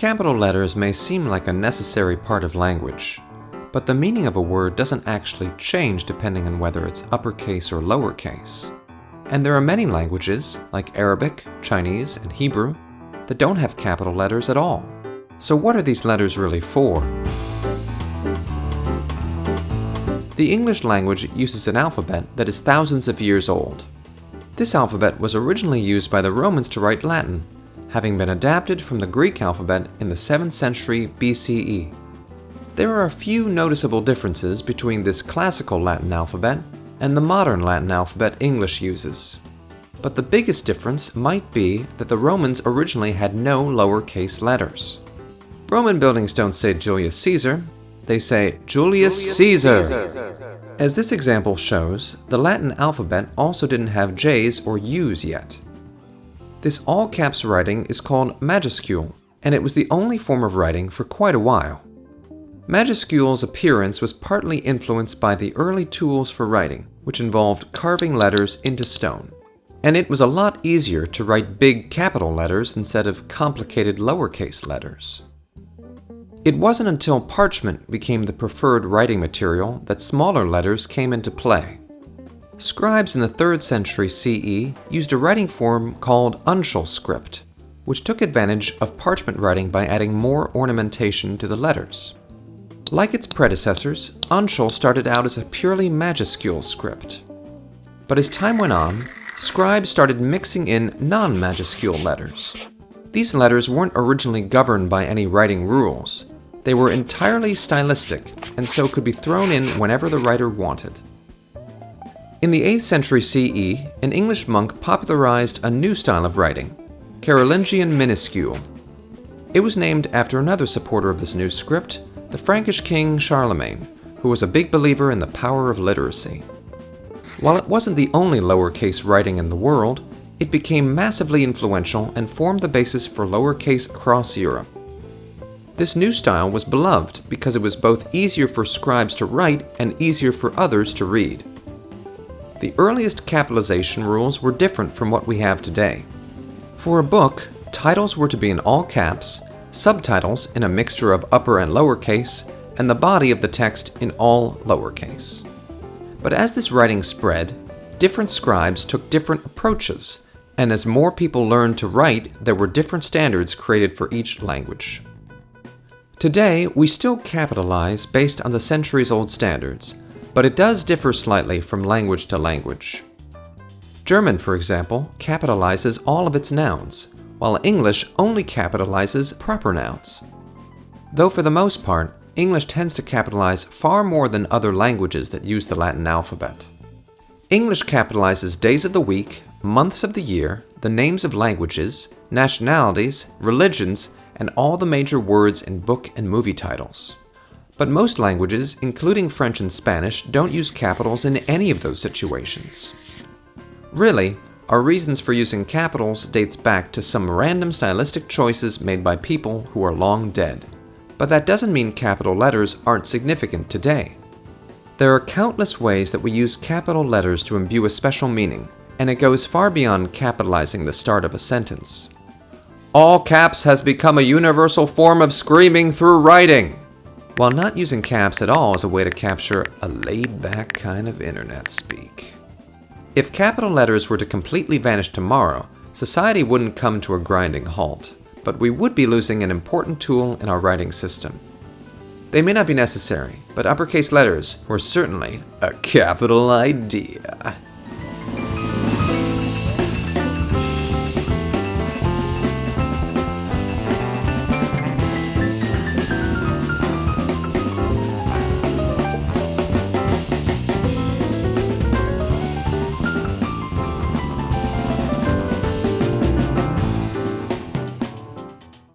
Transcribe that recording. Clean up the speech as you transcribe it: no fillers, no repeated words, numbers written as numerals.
Capital letters may seem like a necessary part of language, but the meaning of a word doesn't actually change depending on whether it's uppercase or lowercase. And there are many languages, like Arabic, Chinese, and Hebrew, that don't have capital letters at all. So what are these letters really for? The English language uses an alphabet that is thousands of years old. This alphabet was originally used by the Romans to write Latin, having been adapted from the Greek alphabet in the 7th century BCE. There are a few noticeable differences between this classical Latin alphabet and the modern Latin alphabet English uses. But the biggest difference might be that the Romans originally had no lowercase letters. Roman buildings don't say Julius Caesar, they say Julius Caesar. As this example shows, the Latin alphabet also didn't have J's or U's yet. This all-caps writing is called majuscule, and it was the only form of writing for quite a while. Majuscule's appearance was partly influenced by the early tools for writing, which involved carving letters into stone. And it was a lot easier to write big capital letters instead of complicated lowercase letters. It wasn't until parchment became the preferred writing material that smaller letters came into play. Scribes in the 3rd century CE used a writing form called uncial script, which took advantage of parchment writing by adding more ornamentation to the letters. Like its predecessors, uncial started out as a purely majuscule script. But as time went on, scribes started mixing in non-majuscule letters. These letters weren't originally governed by any writing rules. They were entirely stylistic, and so could be thrown in whenever the writer wanted. In the 8th century CE, an English monk popularized a new style of writing, Carolingian minuscule. It was named after another supporter of this new script, the Frankish king Charlemagne, who was a big believer in the power of literacy. While it wasn't the only lowercase writing in the world, it became massively influential and formed the basis for lowercase across Europe. This new style was beloved because it was both easier for scribes to write and easier for others to read. The earliest capitalization rules were different from what we have today. For a book, titles were to be in all caps, subtitles in a mixture of upper and lowercase, and the body of the text in all lowercase. But as this writing spread, different scribes took different approaches, and as more people learned to write, there were different standards created for each language. Today, we still capitalize based on the centuries-old standards, but it does differ slightly from language to language. German, for example, capitalizes all of its nouns, while English only capitalizes proper nouns. Though for the most part, English tends to capitalize far more than other languages that use the Latin alphabet. English capitalizes days of the week, months of the year, the names of languages, nationalities, religions, and all the major words in book and movie titles. But most languages, including French and Spanish, don't use capitals in any of those situations. Really, our reasons for using capitals dates back to some random stylistic choices made by people who are long dead. But that doesn't mean capital letters aren't significant today. There are countless ways that we use capital letters to imbue a special meaning, and it goes far beyond capitalizing the start of a sentence. All caps has become a universal form of screaming through writing, while not using caps at all as a way to capture a laid-back kind of internet speak. If capital letters were to completely vanish tomorrow, society wouldn't come to a grinding halt, but we would be losing an important tool in our writing system. They may not be necessary, but uppercase letters were certainly a capital idea.